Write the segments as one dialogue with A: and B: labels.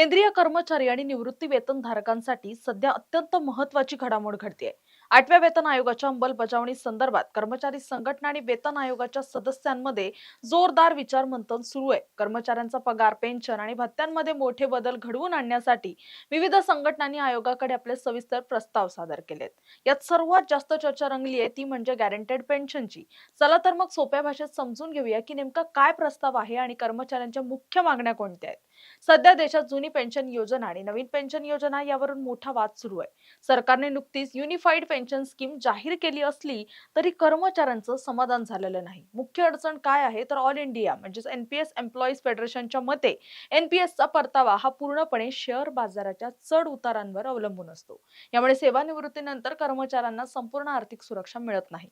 A: केंद्रीय कर्मचारी आणि निवृत्ती वेतनधारकांसाठी सध्या अत्यंत महत्त्वाची घडामोड घडतेय। 8व्या वेतन आयोगाच्या अंमलबजावणी संदर्भात कर्मचारी संघटना आणि वेतन आयोगाच्या सदस्यांमध्ये जोरदार विचारमंथन सुरू आहे। कर्मचाऱ्यांचा पगार, पेन्शन आणि भत्त्यांमध्ये मोठे बदल घडवून आणण्यासाठी विविध संघटनांनी आयोगाकडे आपले सविस्तर प्रस्ताव सादर केलेत। यात सर्वात जास्त चर्चा रंगली आहे ती म्हणजे गॅरंटेड पेन्शनची। चला तर मग सोप्या भाषेत समजून घेऊया की नेमका काय प्रस्ताव आहे आणि कर्मचाऱ्यांच्या मुख्य मागण्या कोणत्या आहेत। सध्या देशात जुनी पेन्शन योजना आणि नवीन पेन्शन योजना यावरून मोठा वाद सुरू आहे। सरकारने नुकतीच युनिफाईड पेन्शन स्कीम जाहीर केली असली तरी कर्मचाऱ्यांचं समाधान झालेलं नाही। मुख्य अडचण काय आहे तर ऑल इंडिया म्हणजे एनपीएस एम्प्लॉईज फेडरेशनच्या मते एनपीएसचा परतावा हा पूर्णपणे शेअर बाजाराच्या चढ उतारांवर अवलंबून असतो। यामुळे सेवानिवृत्तीनंतर कर्मचाऱ्यांना संपूर्ण आर्थिक सुरक्षा मिळत नाही।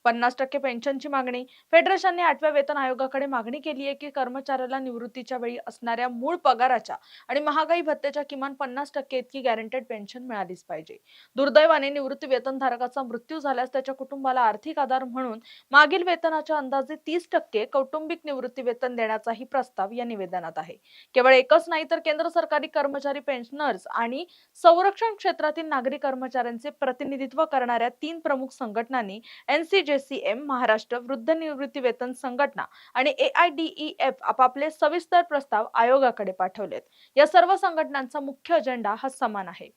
A: 50% पेन्शनची मागणी। फेडरेशनने 8व्या वेतन आयोगाकडे मागणी केली आहे की कर्मचाऱ्याला निवृत्तीच्या वेळी असणाऱ्या मूळ पगाराच्या आणि महागाई भत्त्याच्या किमान 50% इतकी गॅरंटेड पेन्शन मिळालीच पाहिजे। दुर्दैवाने निवृत्ती वेतनधारकाचा मृत्यू झाल्यास त्याच्या कुटुंबाला आर्थिक आधार म्हणून मागील वेतनाच्या अंदाजे 30% कौटुंबिक निवृत्ती वेतन देण्याचाही प्रस्ताव या निवेदनात आहे। केवळ एकच नाही तर केंद्र सरकारी कर्मचारी, पेन्शनर्स आणि संरक्षण क्षेत्रातील नागरी कर्मचाऱ्यांचे प्रतिनिधित्व करणाऱ्या 3 प्रमुख संघटनांनी NCJCM, महाराष्ट्र वृद्ध निवृत्ती वेतन संघटना आणि AIDEF आपापले सविस्तर प्रस्ताव आयोगाकडे पाठवलेत। या सर्व संघटनांचा मुख्य अजेंडा हा समान आहे।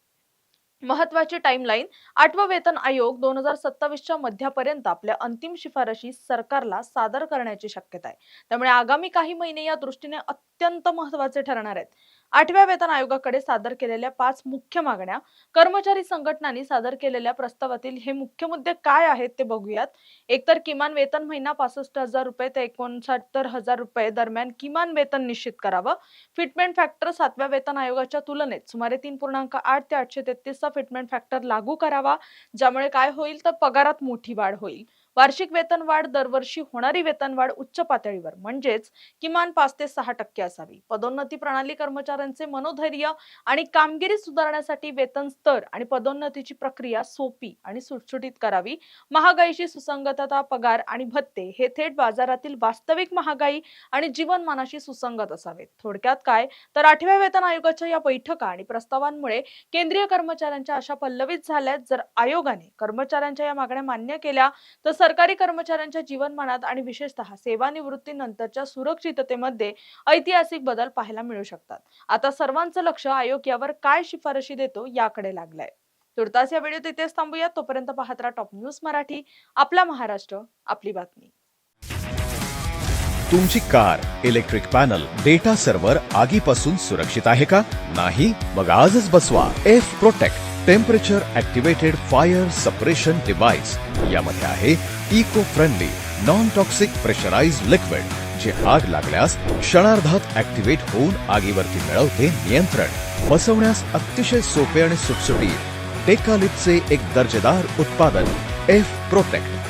A: महत्वाची टाइमलाईन 8वा वेतन आयोग 2027च्या मध्यापर्यंत आपल्या अंतिम शिफारशी सरकारला सादर करण्याची शक्यता आहे। त्यामुळे आगामी काही महिने या दृष्टीने अत्यंत महत्त्वाचे ठरणार आहेत। 8व्या वेतन आयोगाकडे सादर केलेल्या 5 मुख्य मागण्या। कर्मचारी संघटनांनी सादर केलेल्या प्रस्तावातील हे मुख्य मुद्दे काय आहेत ते बघूयात। एकतर किमान वेतन महिना 65,000 रुपये ते 69,000 रुपये दरम्यान किमान वेतन निश्चित करावं। फिटमेंट फॅक्टर 7व्या वेतन आयोगाच्या तुलनेत सुमारे 3.8 ते 833 चा फिटमेंट फॅक्टर लागू करावा, ज्यामुळे काय होईल तर पगारात मोठी वाढ होईल। वार्षिक वेतन वाढ दरवर्षी होणारी वेतन वाढ उच्च पातळीवर म्हणजेच किमान 5 ते 6% असावी। पदोन्नती प्रणाली कर्मचाऱ्यांचे मनोधैर्य आणि कामगिरी सुधारण्यासाठी वेतन स्तर आणि पदोन्नतीची प्रक्रिया सोपी आणि सुटसुटीत करावी। महागाईशी सुसंगतता, पगार आणि भत्ते हे थेट बाजारातील वास्तविक महागाई आणि जीवनमानाशी सुसंगत असावेत। थोडक्यात काय तर 8व्या वेतन आयोगाच्या या बैठका आणि प्रस्तावांमुळे केंद्रीय कर्मचाऱ्यांच्या आशा पल्लवित झाल्यात। जर आयोगाने कर्मचाऱ्यांच्या या मागण्या मान्य केल्या तर सरकारी कर्मचाऱ्यांच्या जीवनमानात आणि विशेषतः सेवानिवृत्तीनंतरच्या सुरक्षिततेमध्ये ऐतिहासिक बदल पाहायला मिळू शकतात। आता सर्वांचं लक्ष आयोग यावर काय शिफारशी देतो याकडे लागलंय। तुर्तास या व्हिडिओत इथेच थांबूया। तोपर्यंत पाहत राहा टॉप न्यूज मराठी, आपला महाराष्ट्र, आपली बातमी।
B: तुमची car, electric panel, data server आगीपासून सुरक्षित आहे का? नाही? मग आजच बसवा F protect temperature activated fire suppression device. यामध्ये आहे eco friendly non toxic pressurised liquid, जे आग लागल्यास क्षणार्धात ऍक्टिव्हेट होऊन आगीवरती मिळवते नियंत्रण। बसवण्यास अतिशय सोपे आणि सुटसुटीत टेकालिपचे एक दर्जेदार उत्पादन एफ प्रोटेक्ट।